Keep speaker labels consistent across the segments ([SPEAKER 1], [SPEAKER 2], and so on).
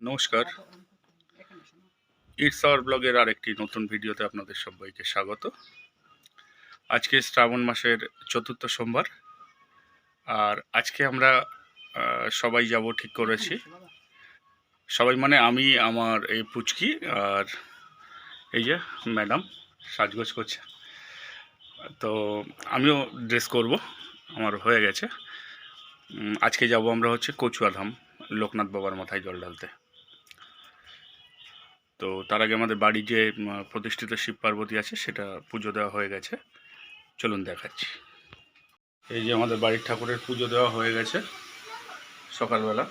[SPEAKER 1] নমস্কার, it's hour ব্লগের আরেকটি নতুন ভিডিওতে আপনাদের সবাইকে স্বাগত। আজকে শ্রাবণ মাসের চতুর্থ সোমবার, আর আজকে আমরা সবাই যাব ঠিক করেছি। সবাই মানে আমি, আমার এই পুচকি আর এই যে ম্যাডাম সাজগোজ করছে। তো আমিও ড্রেস করব, আমার হয়ে গেছে। আজকে যাব আমরা কচুয়াধাম, লোকনাথ বাবার মাথায় জল ঢালতে। তো তার আগে আমাদের বাড়ি যে প্রতিষ্ঠিত শিব পার্বতী আছে সেটা পুজো দেওয়া হয়ে গেছে, চলুন দেখাচ্ছি। এই যে আমাদের বাড়ির ঠাকুরের পুজো দেওয়া হয়ে গেছে সকালবেলা।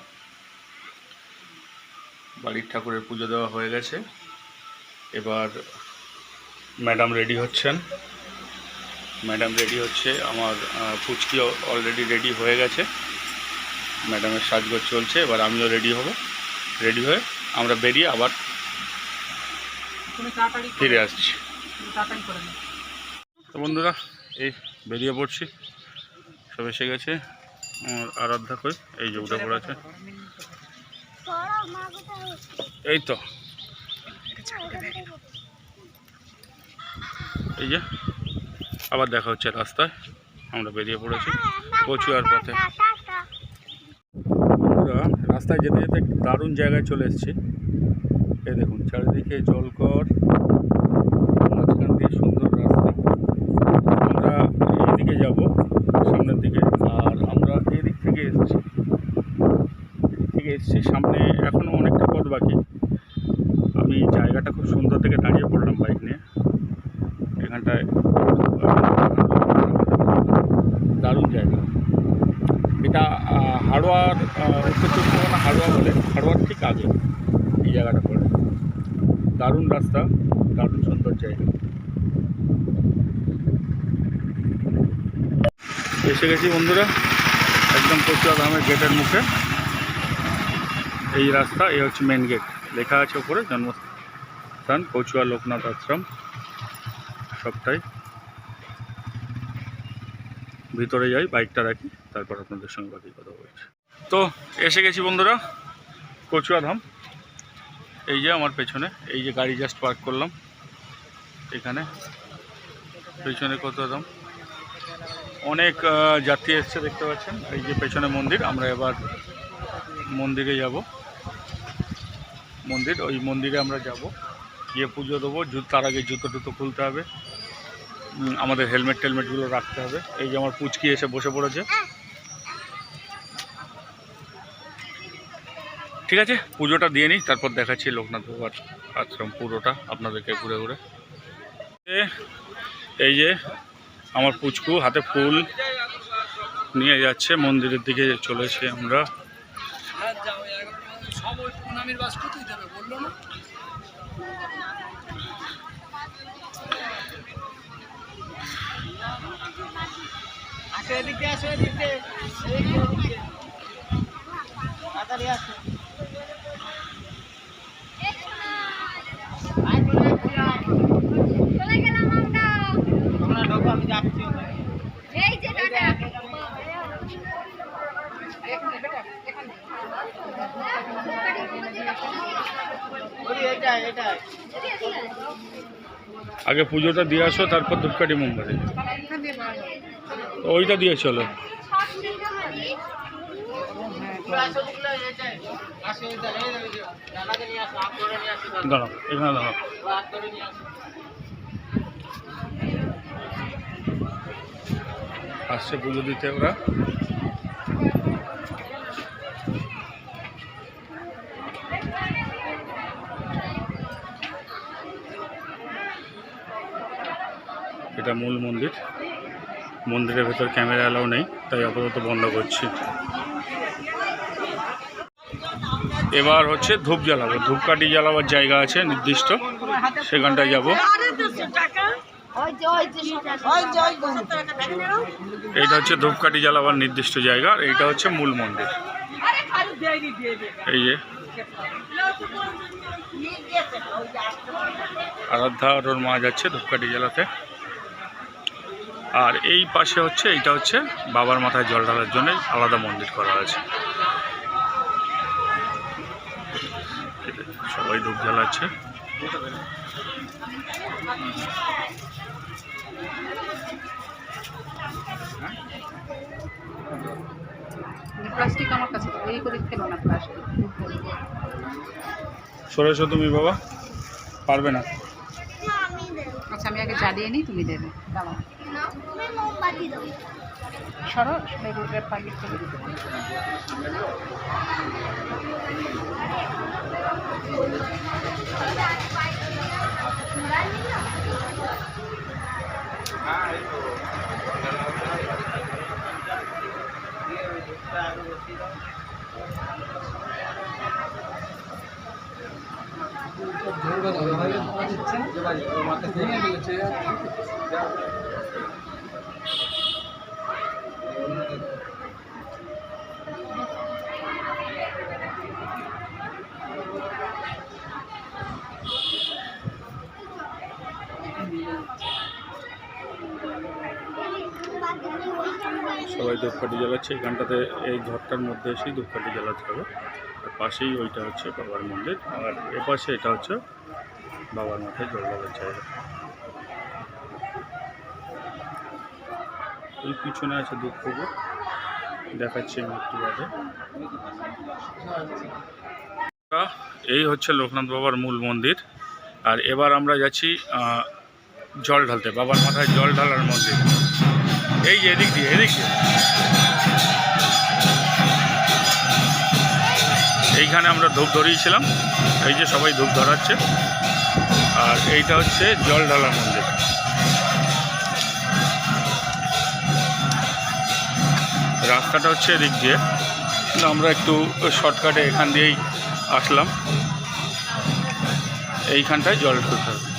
[SPEAKER 1] বাড়ির ঠাকুরের পুজো দেওয়া হয়ে গেছে। এবার ম্যাডাম রেডি হচ্ছেন, আমার পুচকি অলরেডি রেডি হয়ে গেছে, ম্যাডামের সাজগোজ চলছে। এবার আমিও রেডি হব, রেডি হয়ে আমরা বেরিয়ে আবার ফিরে আসছি। তো বন্ধুরা, এই বেরিয়ে পড়ছি, সব এসে গেছে। আমার আরাধ্যা কই, এই যে উঠে পড়েছে, এই তো এই যে আবার দেখা হচ্ছে রাস্তায়। আমরা বেরিয়ে পড়েছি কচুয়ার পথে। বন্ধুরা, রাস্তায় যেতে যেতে দারুণ জায়গায় চলে এসেছি। এই দেখুন, চারিদিকে জলকর, মাঝখান দিয়ে সুন্দর রাস্তা। আমরা এইদিকে যাব, সামনের দিকে, আর আমরা এদিক থেকে এসেছি। সামনে এখনও অনেকটা পথ বাকি। আমি জায়গাটা খুব সুন্দর থেকে দাঁড়িয়ে পড়লাম বাইক নিয়ে। এখানটায় দারুণ জায়গা। এটা হাড়োয়ার, উত্তর চব্বিশ পরগনা হাড়োয়া বলে, হাড়োয়ার ঠিক আগে এই জায়গাটা পড়ে। দারুণ রাস্তা, দারুণ সুন্দর জায়গা। এসে গেছি বন্ধুরা, একদম কচুয়াধামের গেটের মুখে। এই রাস্তা, এই হচ্ছে মেন গেট। লেখা আছে ওপরে জন্মস্থান কচুয়া লোকনাথ আশ্রম। সবটাই ভিতরে যাই, বাইকটা রাখি, তারপর আপনাদের সঙ্গে বাকি কথা বলছি। তো এসে গেছি বন্ধুরা কচুয়াধাম। এই যে আমার পেছনে, এই যে গাড়ি জাস্ট পার্ক করলাম এখানে, পেছনে কচুয়াধাম। অনেক যাত্রী এসছে দেখতে পাচ্ছেন। এই যে পেছনে মন্দির, আমরা এবার মন্দিরে যাব। ওই মন্দিরে আমরা যাব, গিয়ে পুজো দেবো। তার আগে জুতো টুতো খুলতে হবে, আমাদের টেলমেটগুলো রাখতে হবে। এই যে আমার পুচকি এসে বসে পড়েছে। ঠিক আছে, পুজোটা দিয়ে নিই, তারপর দেখাচ্ছি লোকনাথ বাবার আশ্রম পুরোটা আপনাদেরকে ঘুরে ঘুরে। এই যে আমার পুচকু হাতে ফুল নিয়ে যাচ্ছে, মন্দিরের দিকে চলেছি আমরা। আগে পুজোটা দিয়ে আসো, তারপর ধূপকাঠি মোমবাতি ওইটা দিয়ে চলো। দাঁড়াও, এখানে দাঁড়াও। আসছে পুজো দিতে ওরা। এটা মূল মন্দির। মন্দিরের ভেতর ক্যামেরা অ্যালাউ নেই, তাই আপাতত বন্ধ করছি। এবার ধূপ জ্বালাবো, ধূপকাঠি জ্বালাবার জায়গা আছে নির্দিষ্ট, সেখানটায় যাব। এইটা হচ্ছে ধূপকাঠি জ্বালাবার নির্দিষ্ট জায়গা, এইটা হচ্ছে মূল মন্দির। এই যে আরাধ্যা আর ওর মা যাচ্ছে ধূপকাঠি জ্বালাতে। আর এই পাশে এইটা হচ্ছে বাবার মাথায় জল ঢালার জন্য আলাদা মন্দির করা আছে। সবাই ধূপ জ্বালাচ্ছে।
[SPEAKER 2] প্লাস্টিক আমার কাছে ওই করে খেলো না প্লাস্টিক।
[SPEAKER 1] সরে এসো তুমি বাবা, পারবে না।
[SPEAKER 2] আচ্ছা আমি আগে জ্বালিয়ে নিই, তুমি দেবে দাঁড়াও। সরো এগুলোকে পাকিট থেকে দিতে পারো।
[SPEAKER 1] সবাই ধূপকাঠি জ্বালাচ্ছে এখানটাতে, এই ঘরটার মধ্যে এসেই ধূপকাঠি জ্বালাতে হবে। আর পাশেই ওইটা হচ্ছে বাবার মন্দির, আর এপাশে এটা হচ্ছে বাবার মাথায় জল ঢালার জায়গা। এই পিছনে আছে দুধ পুকুর, দেখাচ্ছি আমি একটু বাদে। এই হচ্ছে লোকনাথ বাবার মূল মন্দির। আর এবার আমরা যাচ্ছি জল ঢালতে, বাবার মাথায় জল ঢালার মন্দির। এই যে এদিক দিয়ে এইখানে আমরা ধূপ ধরিয়েছিলাম, এই যে সবাই ধূপ ধরাচ্ছে। আর এইটা হচ্ছে জল ঢালার মন্দির। রাস্তাটা হচ্ছে এদিক দিয়ে, কিন্তু আমরা একটু শর্টকাটে এখান দিয়েই আসলাম। এইখানটায় জল ঢালতে হবে।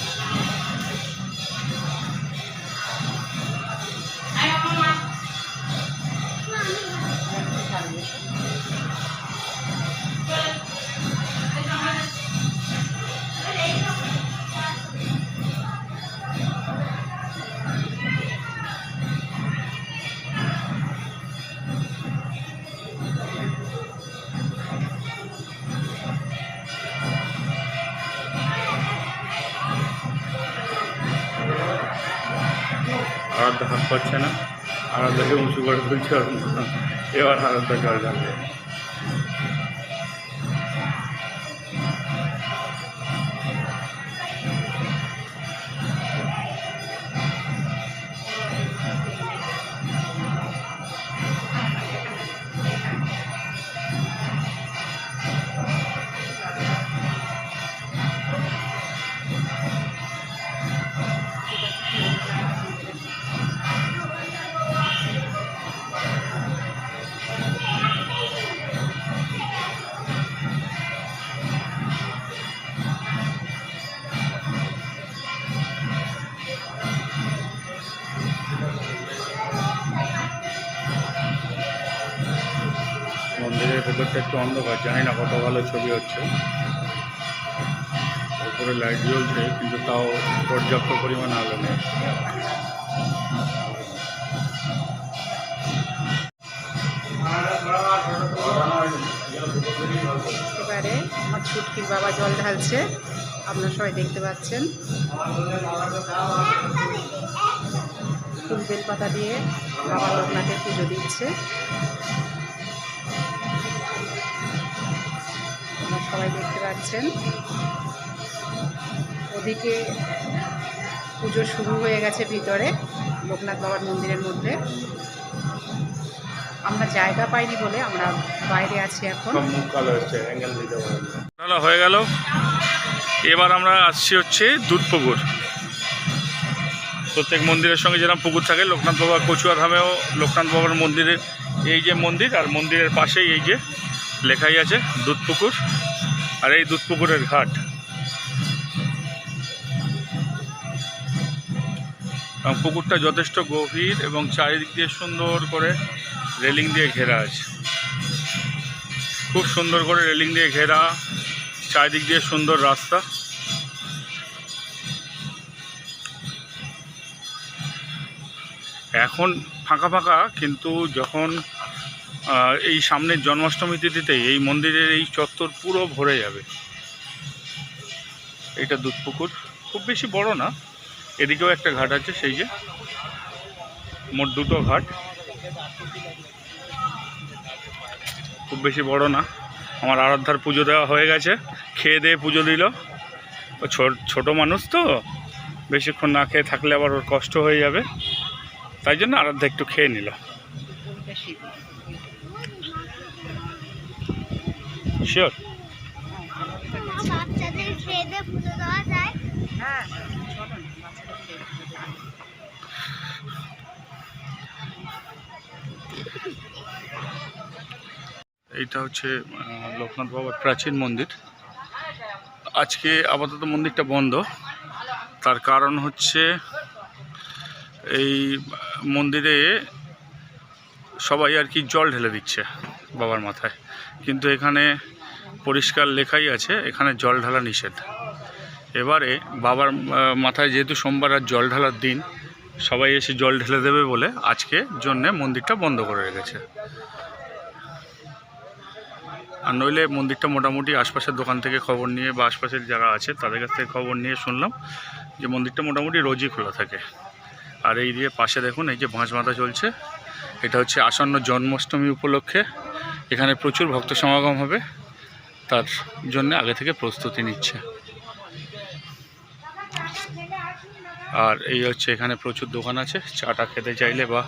[SPEAKER 1] আরাধ্যা হাত পাচ্ছে না, আরাধ্যাকে উঁচু করে তুলছে। এবার আরাধ্যা জল ঢালবে। মন্দিরের ভেতরটা একটু অন্ধকার, জানি না কত ভালো ছবি হচ্ছে। উপরে লাইট জ্বলছে, কিন্তু তাও পর্যাপ্ত পরিমাণে আলো নেই।
[SPEAKER 2] এবারে আমার ছুটকির বাবা জল ঢালছে, আপনারা সবাই দেখতে পাচ্ছেন। ফুল বেলপাতা দিয়ে বাবা লোকনাথের পুজো দিচ্ছে। আপনারা সবাই দেখতে পাচ্ছেন। ওদিকে পুজো শুরু হয়ে গেছে ভিতরে লোকনাথ বাবার মন্দিরের মধ্যে। আমরা জায়গা পাইনি বলে আমরা বাইরে আছি এখন।
[SPEAKER 1] হয়ে গেল। এবার আমরা আসছি হচ্ছে দুধ পুকুর। প্রত্যেক মন্দিরের সঙ্গে যেরকম পুকুর থাকে, লোকনাথ বাবা কচুয়া ধামেও লোকনাথ বাবার মন্দিরের এই যে মন্দির, আর মন্দিরের পাশেই এই যে লেখাই আছে দুধ পুকুর। আর এই দুধ পুকুরের ঘাট, পুকুরটা যথেষ্ট গভীর এবং চারিদিক দিয়ে সুন্দর করে রেলিং দিয়ে ঘেরা আছে। খুব সুন্দর করে রেলিং দিয়ে ঘেরা, চারিদিক দিয়ে সুন্দর রাস্তা। এখন ফাঁকা ফাঁকা, কিন্তু যখন এই সামনের জন্মাষ্টমী তিথিতে এই মন্দিরের এই চত্বর পুরো ভরে যাবে। এইটা দুধ পুকুর, খুব বেশি বড় না। এদিকেও একটা ঘাট আছে, সেই যে মোট দুটো ঘাট, খুব বেশি বড় না। আমার আরাধ্যার পুজো দেওয়া হয়ে গেছে, খেয়ে দিয়ে পুজো দিল। ও ছোট মানুষ তো, বেশিক্ষণ না খেয়ে থাকলে আবার ওর কষ্ট হয়ে যাবে, তাই জন্য আরাধ্যা একটু খেয়ে নিল। শিওর?
[SPEAKER 3] বাচ্চাদের খেয়ে দিয়ে পুজো দেওয়া যায়?
[SPEAKER 2] হ্যাঁ, চলো না, বাচ্চাদের খেয়ে দিয়ে পুজো দেওয়া যায়।
[SPEAKER 1] এইটা হচ্ছে লোকনাথ বাবার প্রাচীন মন্দির। আজকে আপাতত মন্দিরটা বন্ধ, তার কারণ হচ্ছে এই মন্দিরে সবাই আর কি জল ঢেলে দিচ্ছে বাবার মাথায়, কিন্তু এখানে পরিষ্কার লেখাই আছে এখানে জল ঢালা নিষেধ। এবারে বাবার মাথায় যেহেতু সোমবার আর জল ঢালার দিন, সবাই এসে জল ঢেলে দেবে বলে আজকে জন্যে মন্দিরটা বন্ধ করে রেখেছে। আর নইলে মন্দিরটা মোটামুটি আশপাশের দোকান থেকে খবর নিয়ে বা আশপাশের যারা আছে তাদের কাছ থেকে খবর নিয়ে শুনলাম যে মন্দিরটা মোটামুটি রোজই খোলা থাকে। আর এই দিয়ে পাশে দেখুন, এই যে বাঁশ বাঁধা চলছে, এটা হচ্ছে আসন্ন জন্মাষ্টমী উপলক্ষে এখানে প্রচুর ভক্ত সমাগম হবে, তার জন্য আগে থেকে প্রস্তুতি নিচ্ছে। আর এই হচ্ছে এখানে প্রচুর দোকান আছে, চাটা খেতে চাইলে বা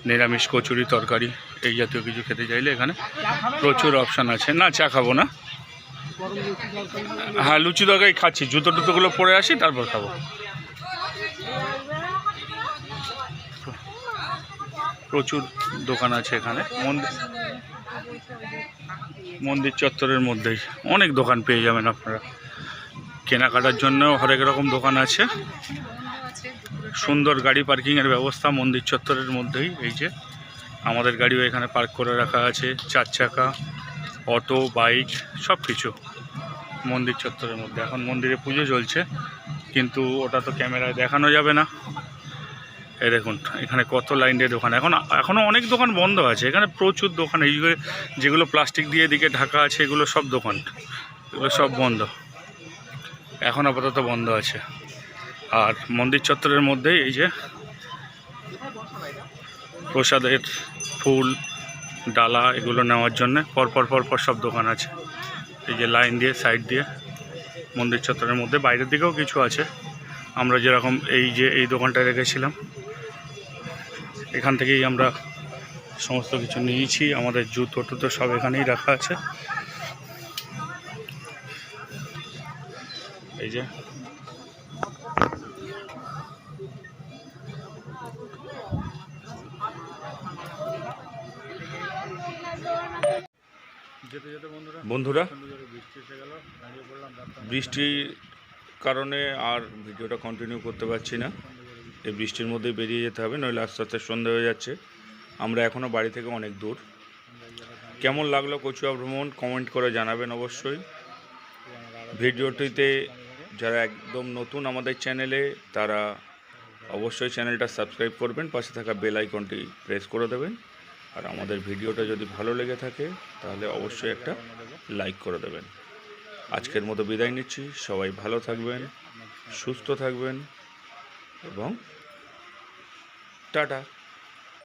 [SPEAKER 1] নিরামিষ কচুরি তরকারি এই জাতীয় কিছু খেতে চাইলে এখানে প্রচুর অপশান আছে। না, চা খাবো না, হ্যাঁ লুচি তরকারি খাচ্ছি, জুতো টুতোগুলো পরে আসি তারপর খাবো। প্রচুর দোকান আছে এখানে মন্দির চত্বরের মধ্যেই, অনেক দোকান পেয়ে যাবেন আপনারা। কেনাকাটার জন্য হরেক রকম দোকান আছে, সুন্দর গাড়ি পার্কিংয়ের ব্যবস্থা মন্দির চত্বরের মধ্যেই। এই যে আমাদের গাড়িও এখানে পার্ক করে রাখা আছে, 4 চাকা, অটো, বাইক সব কিছু মন্দির চত্বরের মধ্যে। এখন মন্দিরে পুজো চলছে, কিন্তু ওটা তো ক্যামেরায় দেখানো যাবে না। এই দেখুন এখানে কত লাইন দিয়ে দোকান, এখনও অনেক দোকান বন্ধ আছে এখানে, প্রচুর দোকান। এই যেগুলো প্লাস্টিক দিয়ে এদিকে ঢাকা আছে এগুলো সব দোকান, এগুলো সব বন্ধ, এখন আপাতত বন্ধ আছে। আর মন্দির চত্বরের মধ্যেই এই যে প্রসাদের ফুল ডালা এগুলো নেওয়ার জন্য পরপর সব দোকান আছে। এই যে লাইন দিয়ে সাইড দিয়ে মন্দির চত্বরের মধ্যে, বাইরের দিকেও কিছু আছে। আমরা যেরকম এই যে এই দোকানটা রেখেছিলাম, এখান থেকেই আমরা সমস্ত কিছু নিয়েছি, আমাদের জুতো টুতো সব এখানেই রাখা আছে। এই যে বন্ধুরা বৃষ্টির কারণে আর ভিডিওটা কন্টিনিউ করতে পারছি না, এই বৃষ্টির মধ্যেই বেরিয়ে যেতে হবে, নইলে আস্তে আস্তে সন্ধ্যা হয়ে যাচ্ছে। আমরা এখনও বাড়ি থেকে অনেক দূর। কেমন লাগলো কচুয়া ভ্রমণ কমেন্ট করে জানাবেন অবশ্যই। ভিডিওটিতে যারা একদম নতুন আমাদের চ্যানেলে, তারা অবশ্যই চ্যানেলটা সাবস্ক্রাইব করবেন, পাশে থাকা বেল আইকনটি প্রেস করে দেবেন। আর আমাদের ভিডিওটা যদি ভালো লেগে থাকে তাহলে অবশ্যই একটা লাইক করে দেবেন। আজকের মতো বিদায় নিচ্ছি, সবাই ভালো থাকবেন, সুস্থ থাকবেন এবং টাটা।